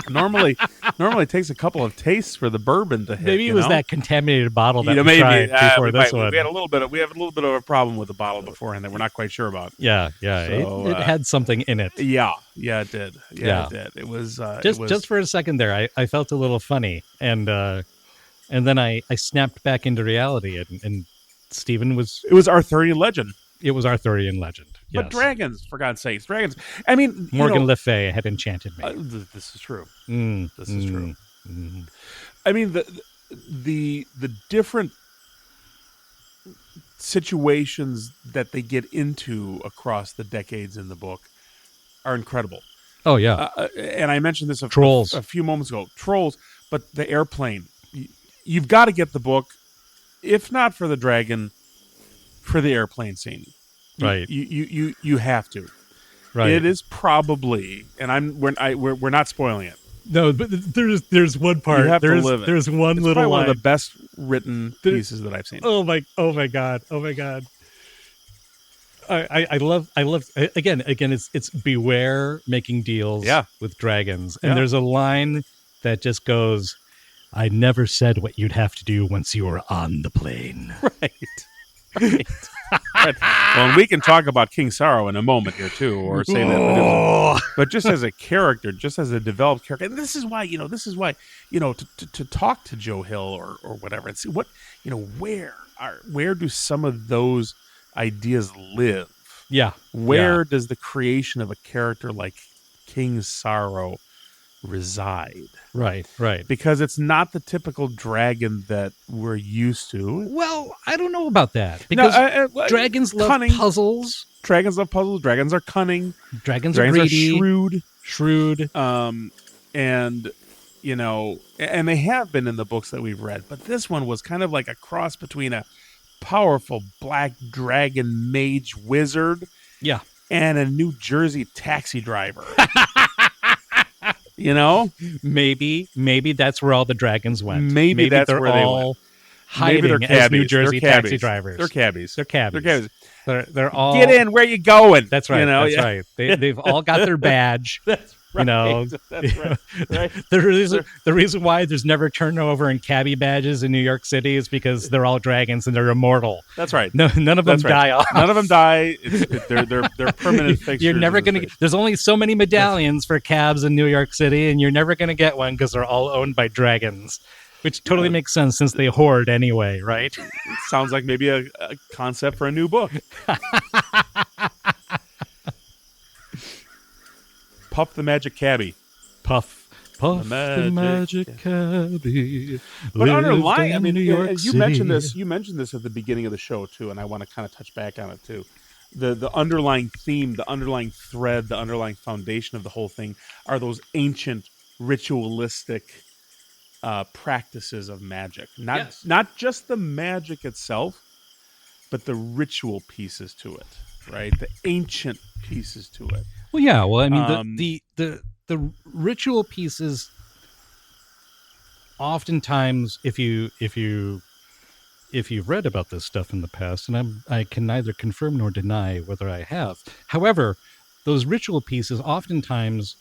Normally it takes a couple of tastes for the bourbon to hit. Maybe it was that contaminated bottle that we maybe tried before this one. We have a little bit of a problem with the bottle beforehand that we're not quite sure about. Yeah. So, it had something in it. Yeah, it did. Yeah, it did. It was just for a second there. I felt a little funny, and then I snapped back into reality, and Stephen was. It was Arthurian legend. It was Arthurian legend. Yes. But dragons, for God's sakes, dragons. I mean, Morgan Le Fay had enchanted me. This is true. This is true. I mean, the different situations that they get into across the decades in the book are incredible. Oh yeah, and I mentioned this Trolls a few moments ago. Trolls, but the airplane. You've got to get the book, if not for the dragon, for the airplane scene. Right. You have to. Right. It is probably, and we're not spoiling it. No, but there's one part. You have to live it. There's one it's little line. One of the best written pieces that I've seen. Oh my god. I love again it's beware making deals with dragons. And there's a line that just goes, I never said what you'd have to do once you were on the plane. Right. Well, and we can talk about King Sorrow in a moment here too, or say that. But just as a character, just as a developed character, and this is why to talk to Joe Hill or whatever, and see what where do some of those ideas live? Yeah. Where does the creation of a character like King Sorrow reside? Right. Because it's not the typical dragon that we're used to. Well, I don't know about that. Because dragons love puzzles. Dragons love puzzles. Dragons are cunning. Dragons are greedy. Shrewd. And they have been in the books that we've read. But this one was kind of like a cross between a powerful black dragon mage wizard and a New Jersey taxi driver. Maybe that's where all the dragons went. Maybe that's they're where all they went. hiding as New Jersey taxi drivers. They're cabbies. They're all get in. Where you going? That's right. Right. They've all got their badge. That's right. That's right. The reason why there's never turnover in cabbie badges in New York City is because they're all dragons and they're immortal. That's right. No, none of them die off. None of them die. They're permanent fixtures. You're never going to. There's only so many medallions for cabs in New York City, and you're never going to get one because they're all owned by dragons. Which totally makes sense since they hoard anyway, right? Sounds like maybe a concept for a new book. Puff the Magic Cabbie. Puff the magic cabbie. But underlying, I mean, you mentioned this at the beginning of the show too, and I want to kind of touch back on it too. The underlying theme, the underlying thread, the underlying foundation of the whole thing are those ancient ritualistic practices of magic. Not just the magic itself, but the ritual pieces to it, right? The ancient pieces to it. Well, yeah. Well, I mean, the ritual pieces. Oftentimes, if you've read about this stuff in the past, and I can neither confirm nor deny whether I have. However, those ritual pieces oftentimes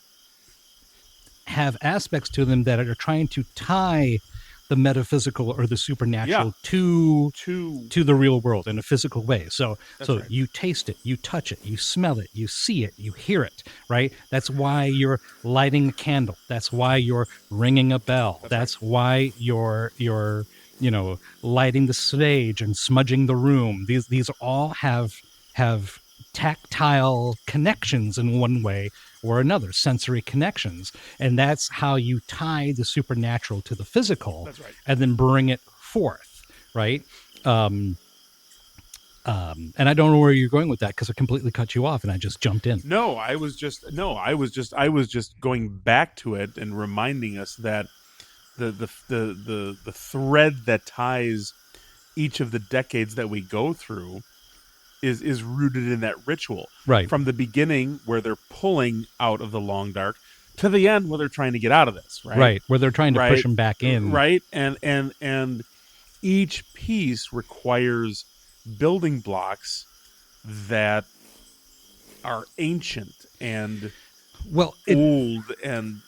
have aspects to them that are trying to tie the metaphysical or the supernatural to the real world in a physical way. So right. You taste it, you touch it, you smell it, you see it, you hear it, right? That's why you're lighting a candle. That's why you're ringing a bell. That's why you're lighting the sage and smudging the room. These all have tactile connections in one way or another, sensory connections. And that's how you tie the supernatural to the physical. That's right. And then bring it forth, right? And I don't know where you're going with that because I completely cut you off and I just jumped in. I was just going back to it and reminding us that the thread that ties each of the decades that we go through is rooted in that ritual. Right. From the beginning where they're pulling out of the long dark to the end where they're trying to get out of this, right? Right, where they're trying to push them back in. Right. And each piece requires building blocks that are ancient and old and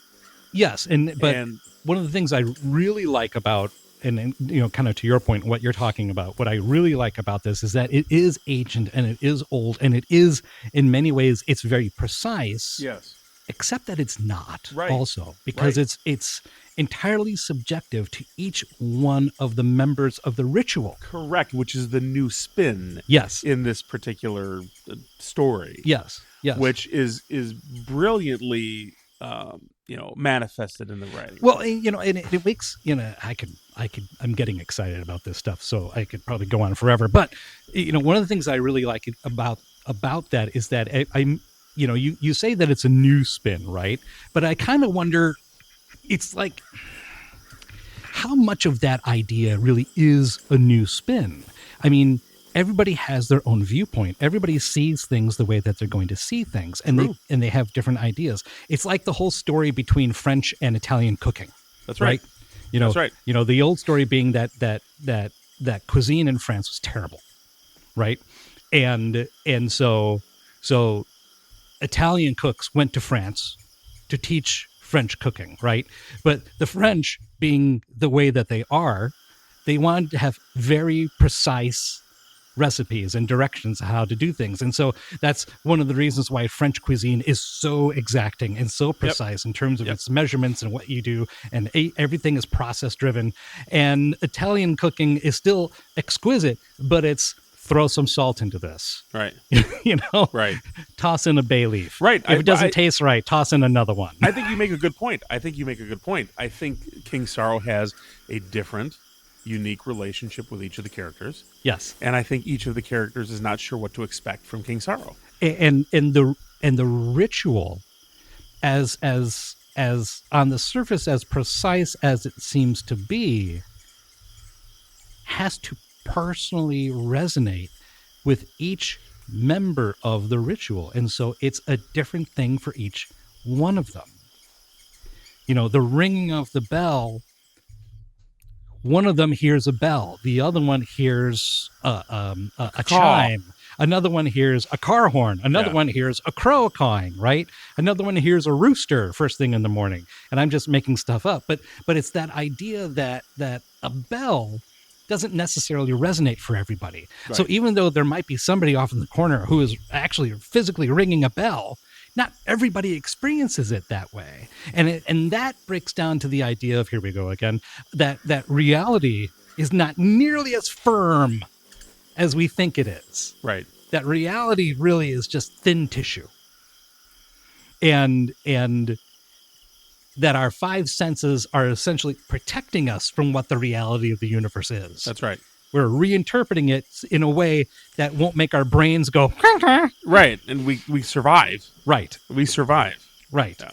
Yes, but one of the things I really like about, and kind of to your point, what you're talking about, what I really like about this is that it is ancient and it is old and it is, in many ways, it's very precise. Yes. Except that it's not, right. also, because it's entirely subjective to each one of the members of the ritual. Correct, which is the new spin. Yes. In this particular story. Yes. Which is brilliantly manifested in the writing. Well, and it makes, I'm getting excited about this stuff, so I could probably go on forever. But, one of the things I really like about that is that you say that it's a new spin, right? But I kind of wonder, it's like, how much of that idea really is a new spin? I mean, everybody has their own viewpoint. Everybody sees things the way that they're going to see things, and they have different ideas. It's like the whole story between French and Italian cooking. That's right. That's right. The old story being that cuisine in France was terrible, right? And so Italian cooks went to France to teach French cooking, right? But the French, being the way that they are, they wanted to have very precise recipes and directions on how to do things. And so that's one of the reasons why French cuisine is so exacting and so precise in terms of its measurements and what you do, and everything is process driven. And Italian cooking is still exquisite, but it's throw some salt into this. Right. Right. Toss in a bay leaf. Right. If it doesn't taste right, toss in another one. I think you make a good point. I think King Sorrow has a different, unique relationship with each of the characters. Yes. And I think each of the characters is not sure what to expect from King Sorrow. And the ritual, as on the surface, as precise as it seems to be, has to personally resonate with each member of the ritual. And so it's a different thing for each one of them. The ringing of the bell, one of them hears a bell, the other one hears a chime, another one hears a car horn, another one hears a crow cawing, right? Another one hears a rooster first thing in the morning. And I'm just making stuff up, but it's that idea that a bell doesn't necessarily resonate for everybody. Right. So even though there might be somebody off in the corner who is actually physically ringing a bell, not everybody experiences it that way. And that breaks down to the idea of, here we go again, that reality is not nearly as firm as we think it is. Right. That reality really is just thin tissue. And that our five senses are essentially protecting us from what the reality of the universe is. That's right. We're reinterpreting it in a way that won't make our brains go, right. And we survive. Right. We survive. Right. Yeah.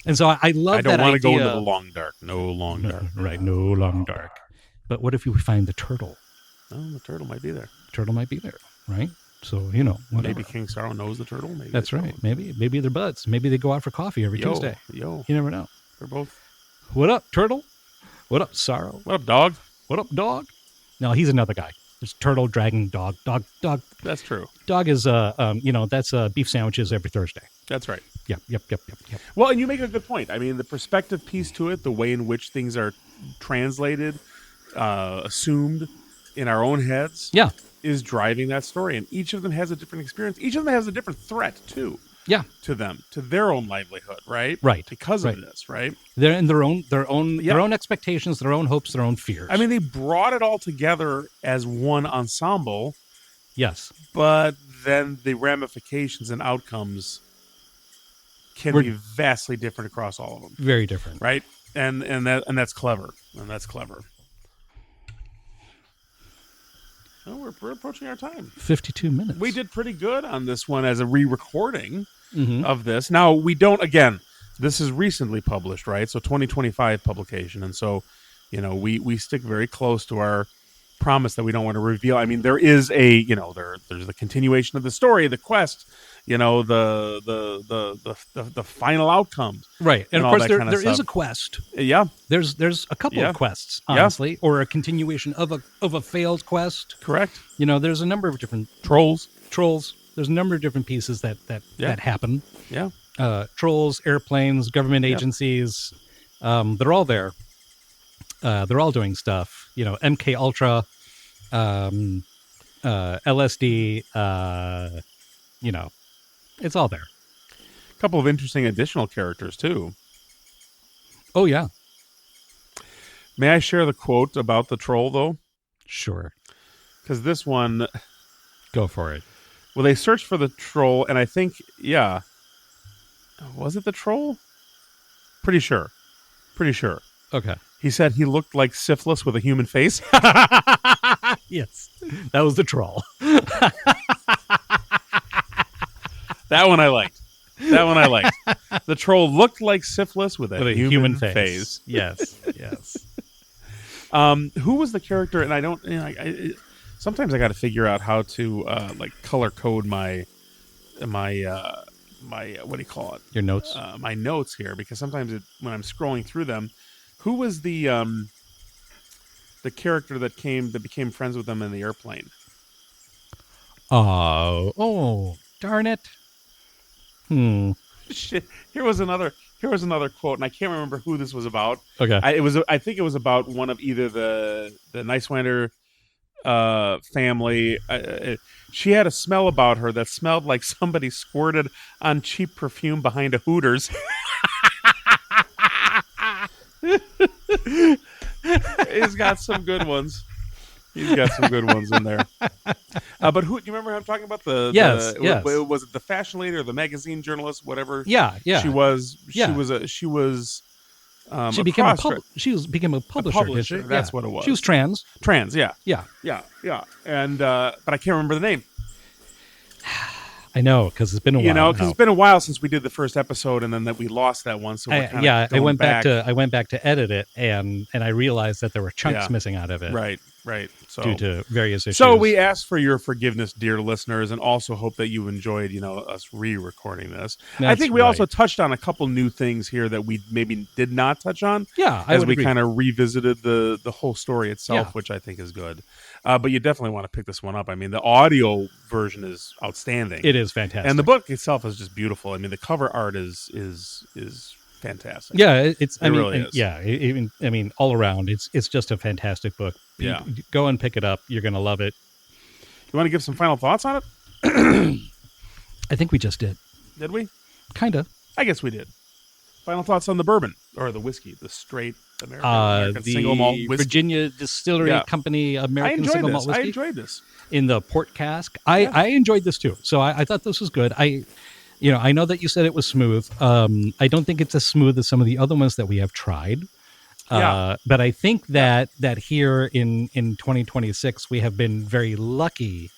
And so I love that idea. I don't want to go into the long dark. No long dark. Right. No long dark. But what if you find the turtle? Oh, the turtle might be there. Turtle might be there. Right. So, whatever. Maybe King Sorrow knows the turtle. Maybe that's right. Maybe they're buds. Maybe they go out for coffee every Tuesday. You never know. They're both. What up, turtle? What up, Sorrow? What up, dog? What up, dog? No, he's another guy. There's turtle, dragon, dog. That's true. Dog is that's beef sandwiches every Thursday. That's right. Yep. Well, and you make a good point. I mean, the perspective piece to it, the way in which things are translated, assumed in our own heads, is driving that story. And each of them has a different experience. Each of them has a different threat too. Yeah. To them, to their own livelihood, right? Right. Because of this, right? They're in their own expectations, their own hopes, their own fears. I mean, they brought it all together as one ensemble. Yes. But then the ramifications and outcomes can be vastly different across all of them. Very different. Right? And that's clever. And that's clever. Oh, we're approaching our time. 52 minutes. We did pretty good on this one as a re-recording of this. Now, we don't, again, this is recently published, right? So 2025 publication. And so, we stick very close to our promise that we don't want to reveal. I mean, there is there's the continuation of the story, the quest, the final outcomes. Right. And of course, there is a quest. Yeah. There's a couple of quests, honestly, or a continuation of a failed quest. Correct. There's a number of different trolls. There's a number of different pieces that happen. Yeah. trolls, airplanes, government agencies. They're all there. They're all doing stuff. MK Ultra, LSD. It's all there. A couple of interesting additional characters too. Oh yeah, May I share the quote about the troll though? sure. Because this one, Go for it. well, they searched for the troll, and I think, was it the troll? Pretty sure. Okay. He said he looked like syphilis with a human face. Yes, that was the troll. That one I liked. The troll looked like syphilis with a human face. Yes. Who was the character? And I don't. Sometimes I got to figure out how to color code my what do you call it? Your notes. My notes here, because sometimes when I'm scrolling through them, who was the character that became friends with them in the airplane? Oh, darn it. Shit. Here was another quote, and I can't remember who this was about. Okay. I think it was about one of either the Nicewander family. She had a smell about her that smelled like somebody squirted on cheap perfume behind a Hooters. He's got some good ones. He's got some good ones in there. But who? Do you remember I'm talking about Yes. Was it the fashion lady or the magazine journalist? Whatever. Yeah. She was. Yeah. She was. She became a publisher. Did she? That's what it was. She was trans. Yeah. And but I can't remember the name. I know, because it's been a while. Because it's been a while since we did the first episode, and then that we lost that one. So we're I went back to edit it, and I realized that there were chunks missing out of it. Right. So due to various issues. So we ask for your forgiveness, dear listeners, and also hope that you enjoyed, us re-recording this. I think we also touched on a couple new things here that we maybe did not touch on. Yeah, as we kind of revisited the whole story itself, which I think is good. But you definitely want to pick this one up. I mean, the audio version is outstanding. It is fantastic, and the book itself is just beautiful. I mean, the cover art is fantastic. Yeah, it's. It really is. Yeah, I mean, all around, it's just a fantastic book. Yeah, go and pick it up. You're gonna love it. You want to give some final thoughts on it? I think we just did. Did we? Kinda. I guess we did. Final thoughts on the bourbon or the whiskey, the straight American single malt whiskey. Virginia Distillery Company American single malt whiskey. I enjoyed this in the port cask. I enjoyed this too. So I thought this was good. I know that you said it was smooth. I don't think it's as smooth as some of the other ones that we have tried. But I think that here in 2026 we have been very lucky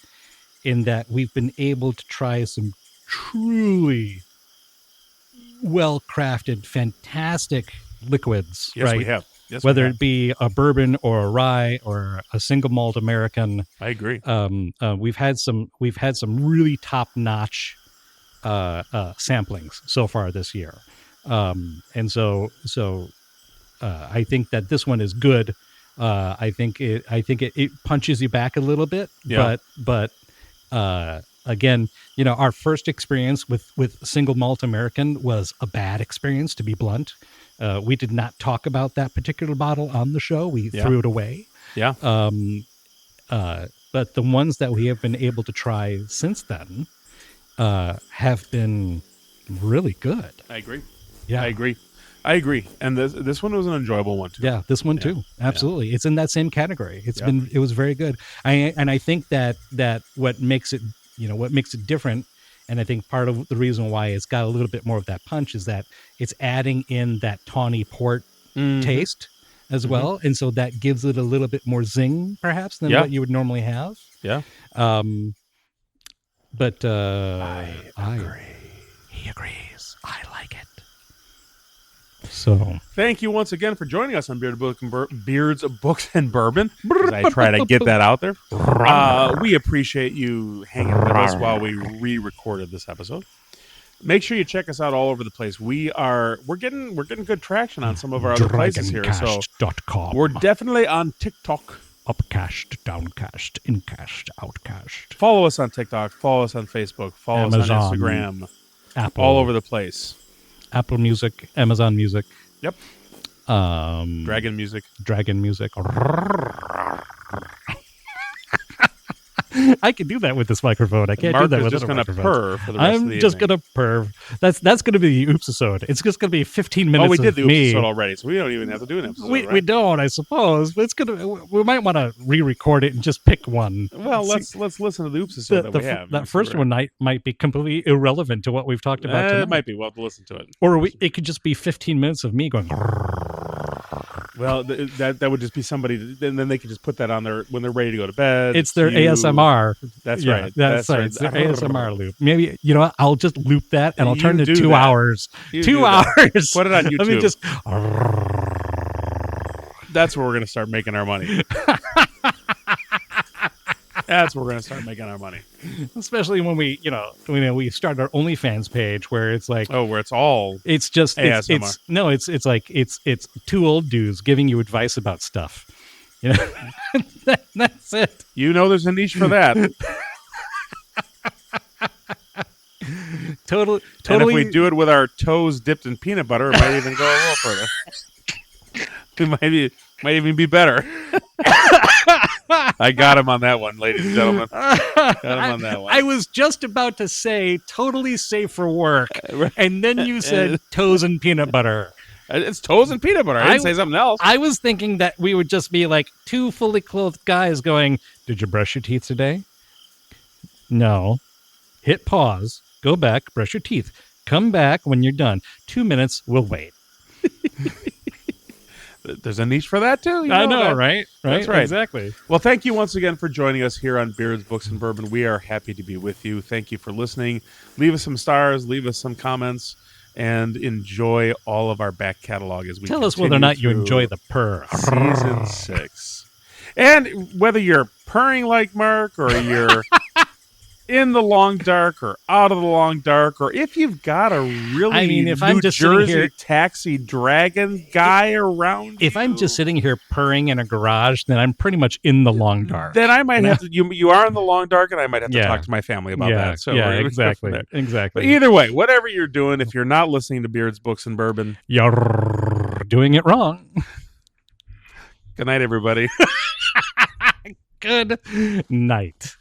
in that we've been able to try some truly well-crafted, fantastic liquids. Yes, right? we have. Yes, whether it be a bourbon or a rye or a single malt American. I agree. We've had some really top-notch samplings so far this year, and so I think that this one is good. I think it punches you back a little bit, but again, our first experience with single malt American was a bad experience, to be blunt. We did not talk about that particular bottle on the show. We threw it away. Yeah. But the ones that we have been able to try since then have been really good. I agree. Yeah, I agree. And this one was an enjoyable one too. Yeah, this one too. Absolutely. It's in that same category. It was very good. I think that what makes it, what makes it different, and I think part of the reason why it's got a little bit more of that punch is that it's adding in that tawny port taste as well. And so that gives it a little bit more zing perhaps than what you would normally have. Yeah. But I agree. He agrees. I like it. So thank you once again for joining us on Beards, Books, and Bourbon. As I try to get that out there. We appreciate you hanging with us while we re-recorded this episode. Make sure you check us out all over the place. We're getting good traction on some of our other places here. So we're definitely on TikTok. Upcast, downcast, incast, outcast. Follow us on TikTok. Follow us on Facebook. Follow us on Instagram. Apple. All over the place. Apple Music, Amazon Music. Yep. Dragon Music. I can do that with this microphone. I can't do that with just other going to microphones. purr for the rest of the I'm just evening. going to purr. That's going to be the Oops-isode. It's just going to be 15 minutes. Oh, we did the of me. episode already, so we don't even have to do an episode. We right? don't, I suppose. But it's gonna. We might want to re-record it and just pick one. Well, let's listen to the episode that we have. That first one might be completely irrelevant to what we've talked about tonight. It might be. We'll have to listen to it. Or it could just be 15 minutes of me going. Well, that would just be somebody, and then they can just put that on there when they're ready to go to bed. It's their ASMR. That's Yeah, right. That's right. It's their ASMR loop. Maybe I'll just loop that and I'll turn it You to do 2 that. hours. You 2 do that. hours. Put it on YouTube. Let me just. That's where we're going to start making our money. That's where we're going to start making our money. Especially when we start our OnlyFans page where it's like, where it's all it's just ASMR. it's like it's 2 old dudes giving you advice about stuff. That's it. There's a niche for that. Totally. And if we do it with our toes dipped in peanut butter, it might even go a little further. It might even be better. I got him on that one, ladies and gentlemen. Got him on that one. I was just about to say totally safe for work, and then you said toes and peanut butter. It's toes and peanut butter. I didn't say something else. I was thinking that we would just be like 2 fully clothed guys going, "Did you brush your teeth today?" No. Hit pause. Go back. Brush your teeth. Come back when you're done. 2 minutes. We'll wait. There's a niche for that too. I know, right? That's right. Exactly. Well, thank you once again for joining us here on Beards, Books, and Bourbon. We are happy to be with you. Thank you for listening. Leave us some stars. Leave us some comments. And enjoy all of our back catalog as we tell us whether or not you through enjoy the purr. Season 6. And whether you're purring like Mark or you're in the long dark or out of the long dark, or if you've got a really if New I'm just sitting Jersey here, taxi dragon guy around if I'm just sitting here purring in a garage, then I'm pretty much in the long dark. then I might have to. You are in the long dark, and I might have to talk to my family about that. So exactly. But either way, whatever you're doing, if you're not listening to Beards, Books, and Bourbon, you're doing it wrong. Good night, everybody. Good night.